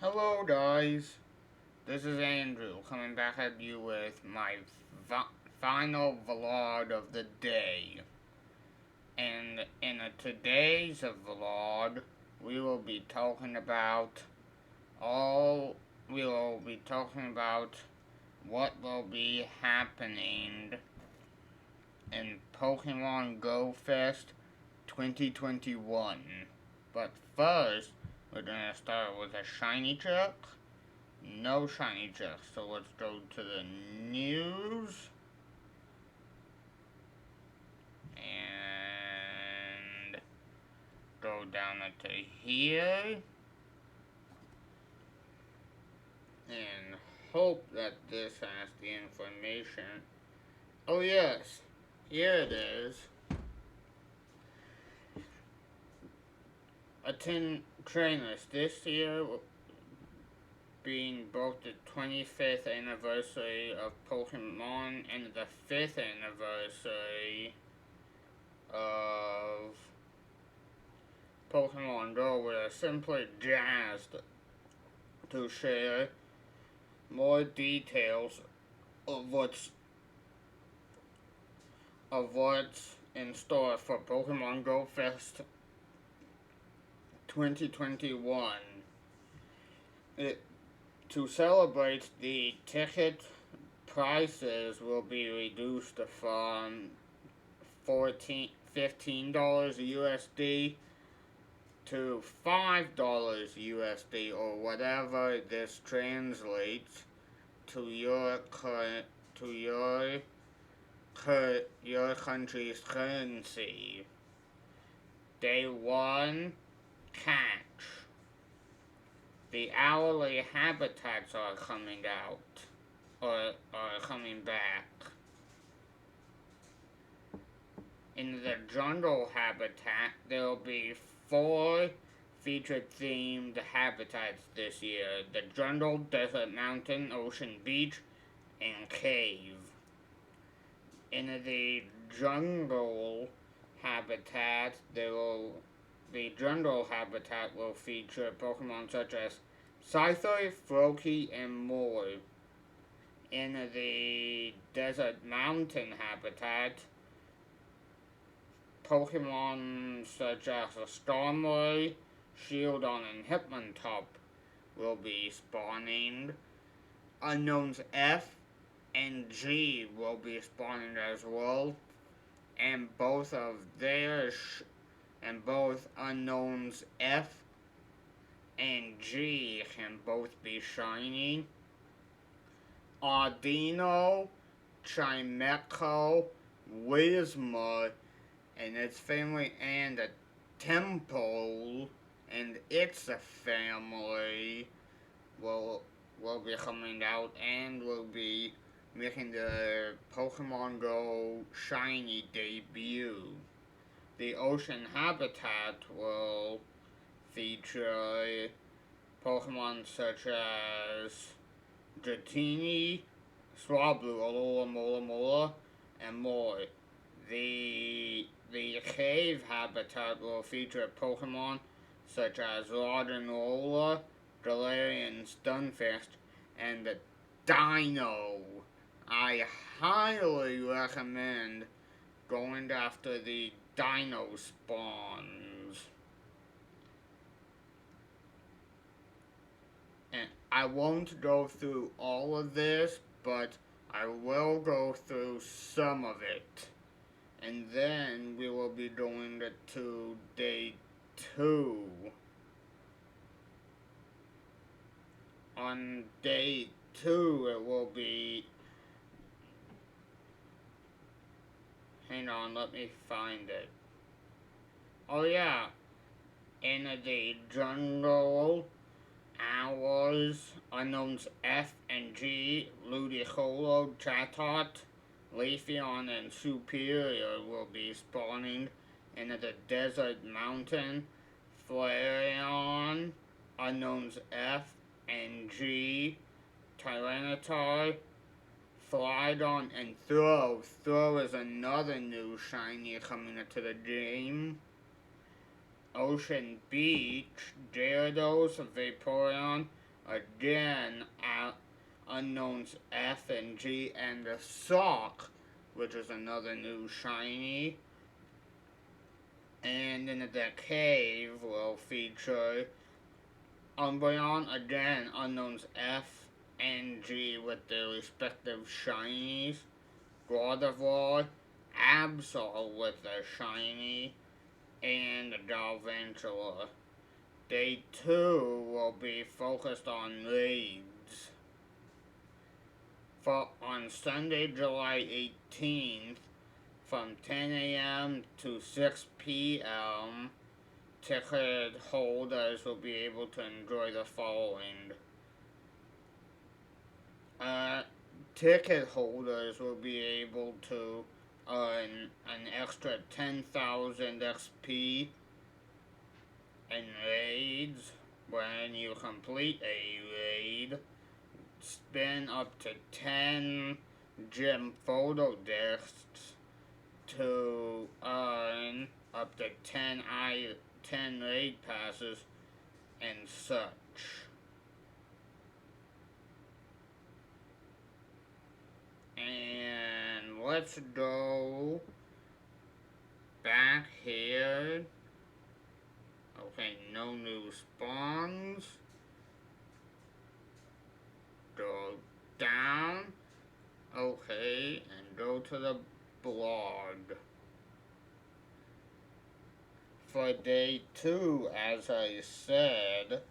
Hello, guys. This is Andrew coming back at you with my final vlog of the day. And in today's vlog, we will be talking about all. We will be talking about what will be happening in Pokemon Go Fest 2021. But first, we're gonna start with a shiny truck. No shiny checks, so let's go to the news. And go down to here. And hope that this has the information. Oh yes, here it is. Attend trainers this year being both the 25th anniversary of Pokemon and the 5th anniversary of Pokemon Go, we're simply jazzed to share more details of what's in store for Pokemon Go Fest 2021. To celebrate, the ticket prices will be reduced from $15 USD to $5 USD, or whatever this translates to your country's currency. Day 1, catch. The hourly habitats are coming out, or are coming back. In the jungle habitat, there will be 4 featured themed habitats this year: the jungle, desert, mountain, ocean, beach, and cave. In the jungle habitat, the jungle habitat will feature Pokemon such as Scyther, Froakie, and more. In the desert mountain habitat, Pokemon such as Starmie, Shieldon, and Hitmontop will be spawning. Unknowns F and G will be spawning as well, and both Unknowns F and G can both be shiny. Audino, Chimecho, Whismur, and its family, and a Temple and its family will be coming out and will be making the Pokemon Go shiny debut. The ocean habitat will feature Pokemon such as Dratini, Swablu, Alola, Mola, and more. The cave habitat will feature Pokemon such as Rhodonula, Galarian, Stunfisk, and the Dino. I highly recommend going after the Dino spawns. And I won't go through all of this, but I will go through some of it. And then we will be going to day 2. On day 2, it will be... Hang on, let me find it. Oh yeah, in the jungle, Owls, Unknowns F and G, Ludicolo, Chatot, Leafeon, and Superior will be spawning in the desert mountain. Flareon, Unknowns F and G, Tyranitar, Flydon, and Throw. Throw is another new shiny coming into the game. Ocean Beach, Gyarados, Vaporeon, again unknowns F and G, and the Sock, which is another new shiny. And in the cave will feature Umbreon, again unknowns F and G with their respective shinies. Gardevoir, Absol with their shiny, and Galvantula. Day 2 will be focused on raids. On Sunday, July 18th, from 10 a.m. to 6 p.m., ticket holders will be able to enjoy the following. Ticket holders will be able to earn an extra 10,000 XP in raids when you complete a raid. Spin up to 10 gym photo discs to earn up to 10 raid passes and such. And let's go back here. Okay, no new spawns. Go down. Okay, and go to the blog. For day 2, as I said,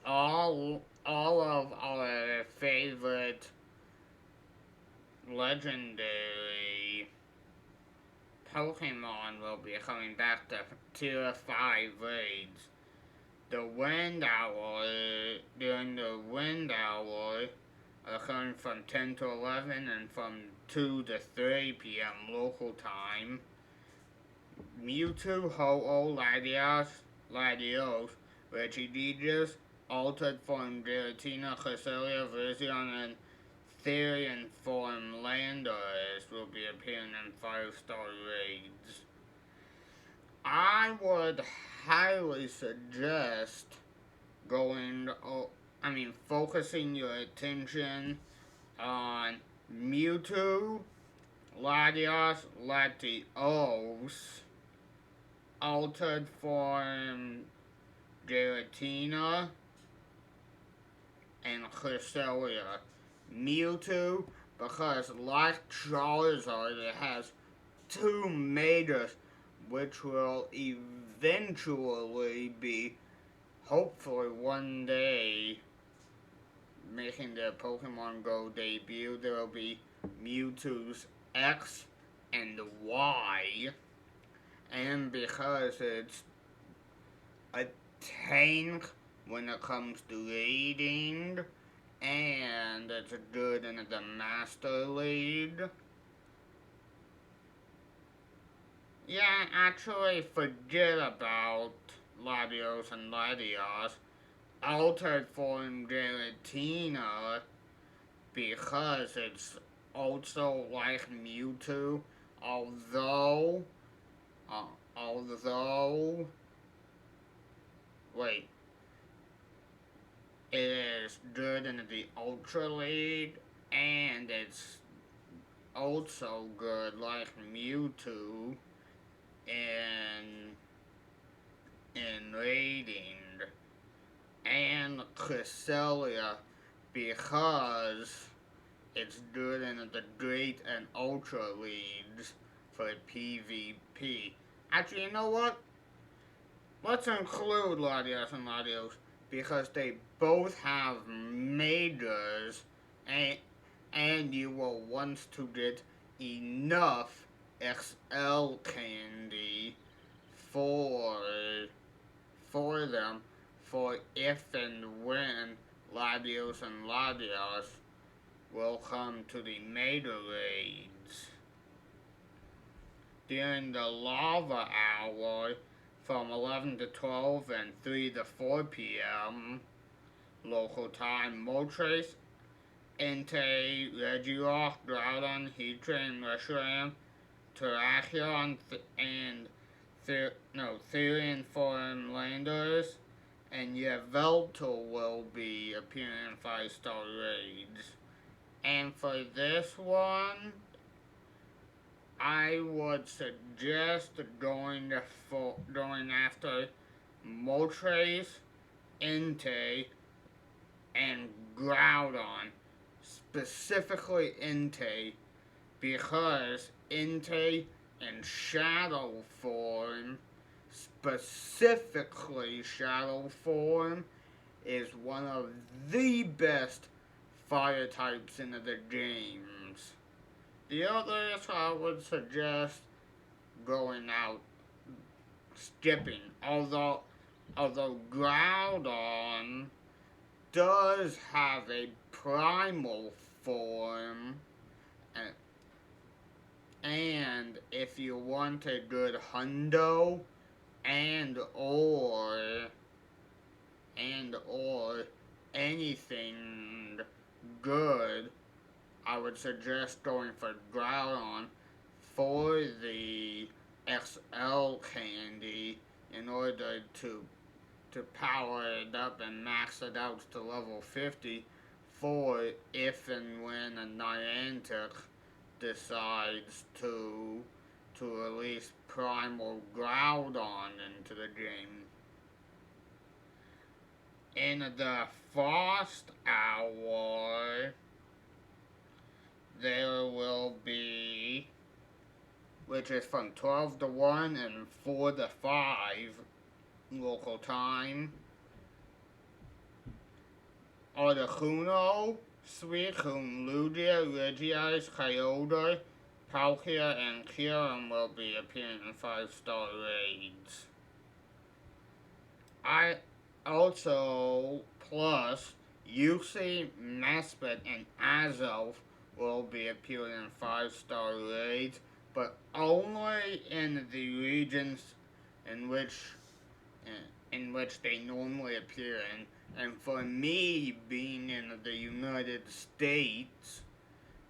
all of our favorite legendary Pokemon will be coming back to Tier 5 raids. During the Wind Hour, occurring from 10 to 11 and from 2 to 3 p.m. local time, Mewtwo, Ho-Oh, Latios, Regigigas, Altered Form Giratina, Cresselia, Virizion, and Therian Form Landorus will be appearing in 5-star raids. I would highly suggest focusing your attention on Mewtwo, Latios, Latios, Altered Form Giratina, and Cresselia. Mewtwo, because like Charizard, it has 2 majors, which will eventually be, hopefully one day, making their Pokemon Go debut. There will be Mewtwo's X and Y, and because it's a tank when it comes to raiding, and it's good in the Master League. Yeah, actually forget about Latios and Latios. Altered Form Giratina, because it's also like Mewtwo, although, wait, it is good in the Ultra League, and it's also good like Mewtwo in raiding. And Cresselia, because it's good in the Great and Ultra Leagues for PvP. Actually, you know what? Let's include Latios and Latios, because they both have majors, and you will want to get enough XL candy for them, for if and when Latios and Latios will come to the major raids. During the Lava Hour, from 11 to 12 and 3 to 4 p.m. local time, Moltres, Entei, Regirock, Groudon, Heatran, Reshiram, Terrakion, and Therian Foreign Landers, and Yveltal will be appearing in 5-star raids. And for this one, I would suggest going after Moltres, Entei, and Groudon. Specifically Entei, because Entei in Shadow form, specifically Shadow form, is one of the best fire types in the games. The others I would suggest going out skipping. Although Groudon does have a primal form, and if you want a good hundo and or anything good, I would suggest going for Groudon for the XL candy in order to power it up and max it out to level 50 for if and when a Niantic decides to release Primal Groudon into the game. In the Frost Hour, there will be, which is from 12 to 1 and 4 to 5 local time, Articuno, Suicune, Lugia, Regice, Kyogre, Palkia, and Kyurem will be appearing in 5-star raids. Plus, Uxie, Mesprit, and Azelf will be appearing in 5-star raids, but only in the regions in which they normally appear in. And for me, being in the United States,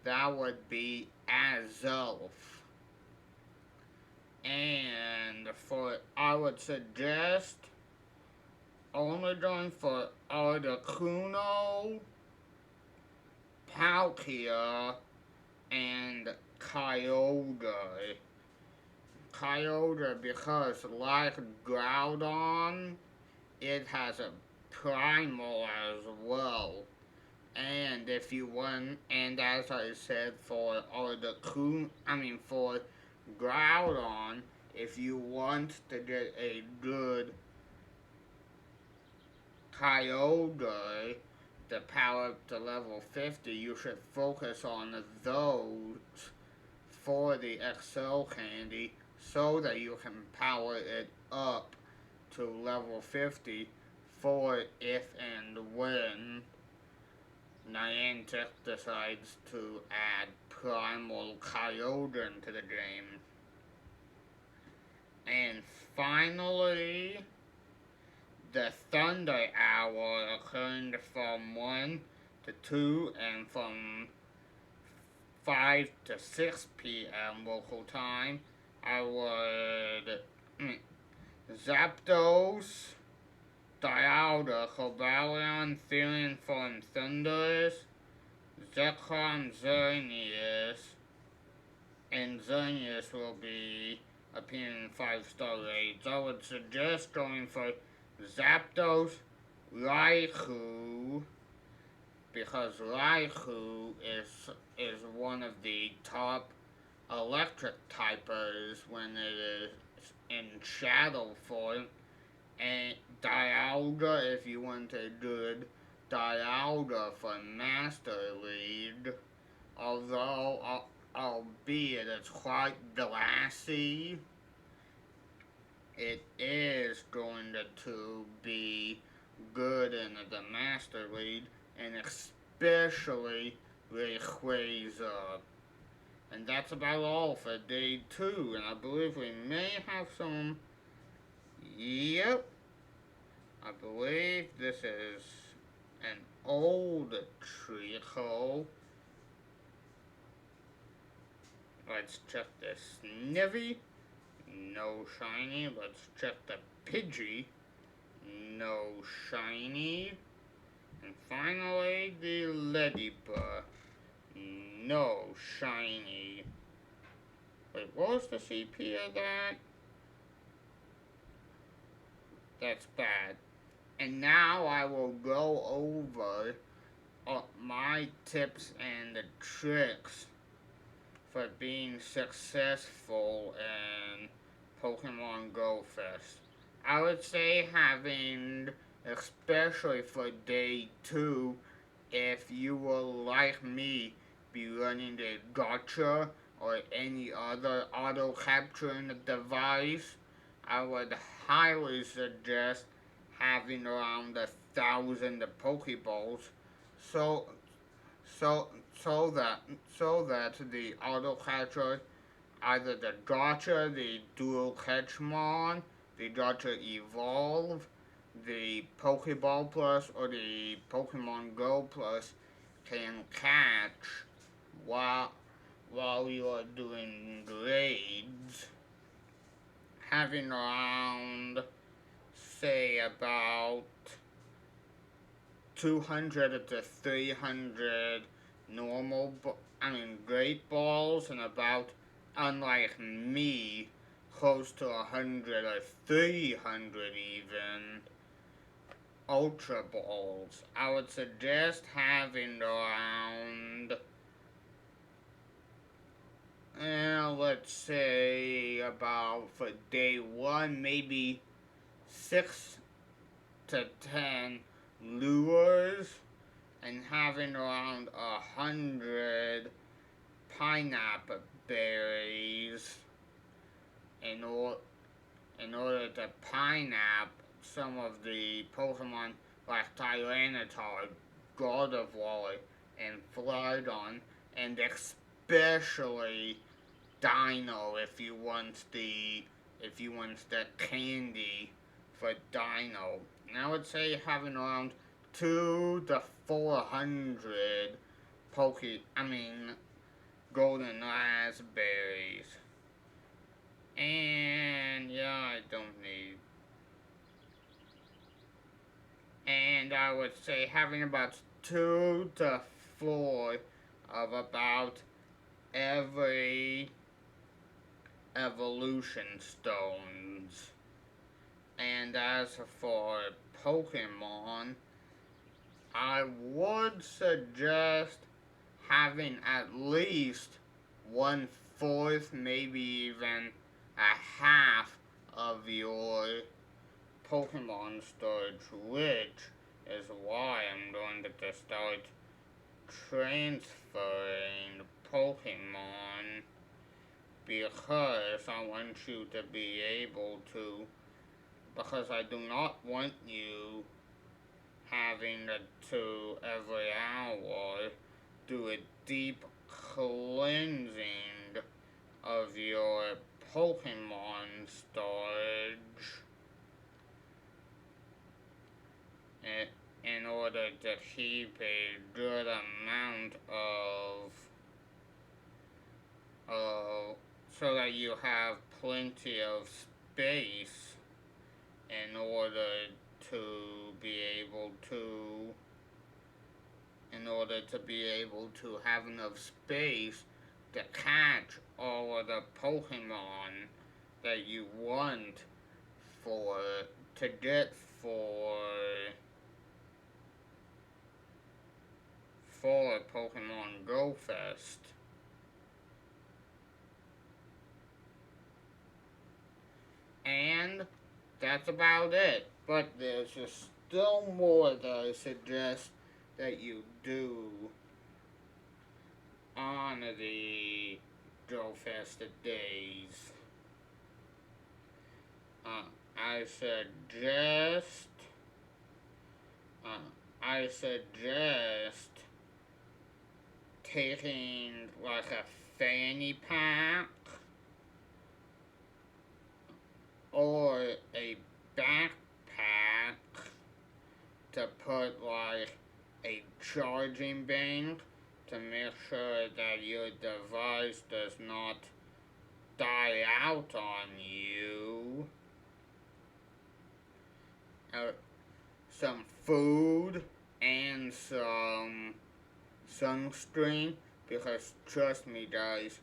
that would be Azelf. And I would suggest only going for Articuno, Palkia, and Kyogre. Because like Groudon, it has a primal as well. And if you want, and as I said for Groudon, if you want to get a good Kyogre to power up to level 50, you should focus on those for the XL candy so that you can power it up to level 50 for if and when Niantic decides to add Primal Kyogre into the game. And finally, the Thunder Hour, occurring from 1 to 2 and from 5 to 6 p.m. local time, I would Zapdos, Dialga, Cobalion, Therian Form Thundurus, Zekrom, Xerneas, and Xerneas will be appearing in 5-star raids. I would suggest going for Zapdos, Raikou, because Raikou is one of the top electric typers when it is in shadow form, and Dialga if you want a good Dialga for Master League, although albeit it's quite glassy, it is going to be good in the Master League, and especially Rayquaza. And that's about all for day 2, and I believe we may have some, yep, I believe this is an old Treecko. Let's check this. Snivy, No shiny. Let's check the Pidgey. No shiny. And finally, the Ladybug. No shiny. Wait, what was the CP of that? That's bad. And now I will go over my tips and the tricks for being successful in Pokemon Go Fest. I would say having, especially for day 2, if you will, like me, be running the Gotcha or any other auto capturing device, I would highly suggest having around 1,000 Pokeballs, so so so that the auto catcher, either the Gotcha, the Dual Catchmon, the Gotcha Evolve, the Pokeball Plus, or the Pokemon Go Plus, can catch while you are doing grades, having around, say, about 200 to 300 normal, great balls, and about, unlike me, close to 100 or 300 even, ultra balls. I would suggest having around, let's say about, for day 1, maybe 6 to 10 lures, and having around 100 pineapple berries in order to pineapple some of the Pokemon like Tyranitar, Gardevoir, and Flareon, and especially Dino if you want the candy for Dino. And I would say having around 2 to 400 golden raspberries. And yeah, I don't need. And I would say having about 2 to 4 of about every evolution stones. And as for Pokemon, I would suggest having at least 1/4, maybe even a half of your Pokemon storage, which is why I'm going to start transferring Pokemon, because I want you to be able to, because I do not want you having to every hour do a deep cleansing of your Pokemon storage in order to keep a good amount of so that you have plenty of space in order to be able to have enough space to catch all of the Pokemon that you want to get for Pokemon Go Fest. And that's about it. But there's just still more that I suggest that you do on the Go Fest days. I suggest taking like a fanny pack or a backpack to put like a charging bank to make sure that your device does not die out on you some food and some sunscreen, because trust me guys,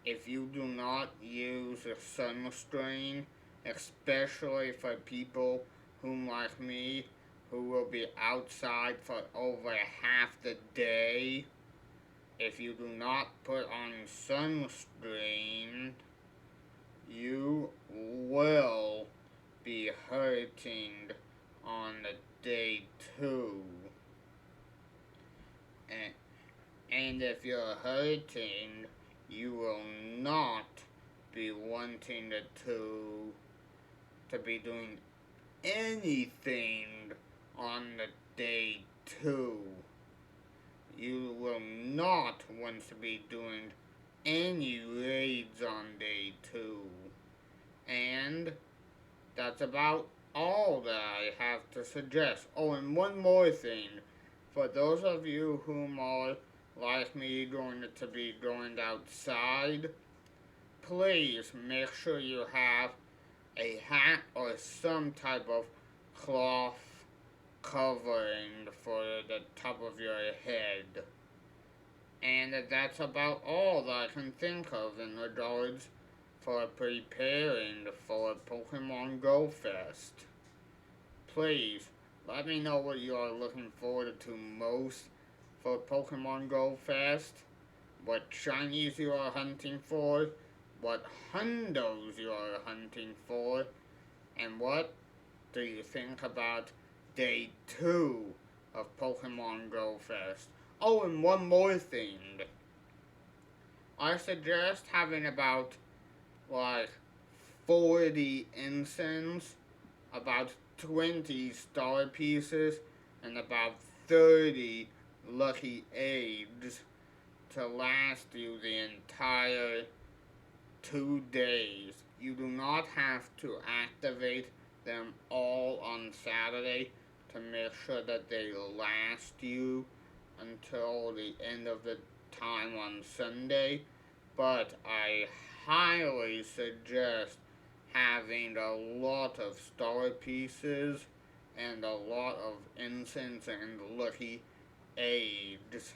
if you do not use a sunscreen, especially for people who like me, who will be outside for over half the day, if you do not put on sunscreen, you will be hurting on the day 2. And if you're hurting, you will not be wanting to be doing anything on the day 2. You will not want to be doing any raids on day 2. And that's about all that I have to suggest. Oh, and one more thing. For those of you whom are like me going to be going outside, please make sure you have a hat or some type of cloth covering for the top of your head. And that's about all that I can think of in regards for preparing for Pokemon Go Fest. Please, let me know what you are looking forward to most for Pokemon Go Fest, what shinies you are hunting for, what hundos you are hunting for, and what do you think about Day 2 of Pokemon Go Fest. Oh, and one more thing. I suggest having about, 40 incense, about 20 star pieces, and about 30 lucky eggs to last you the entire 2 days. You do not have to activate them all on Saturday to make sure that they last you until the end of the time on Sunday, but I highly suggest having a lot of star pieces and a lot of incense and lucky eggs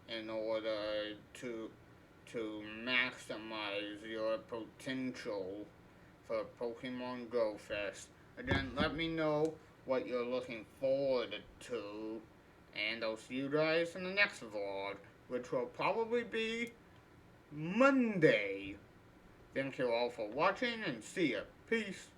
in order to maximize your potential for Pokemon Go Fest. Again, let me know what you're looking forward to, and I'll see you guys in the next vlog, which will probably be Monday. Thank you all for watching, and see ya. Peace.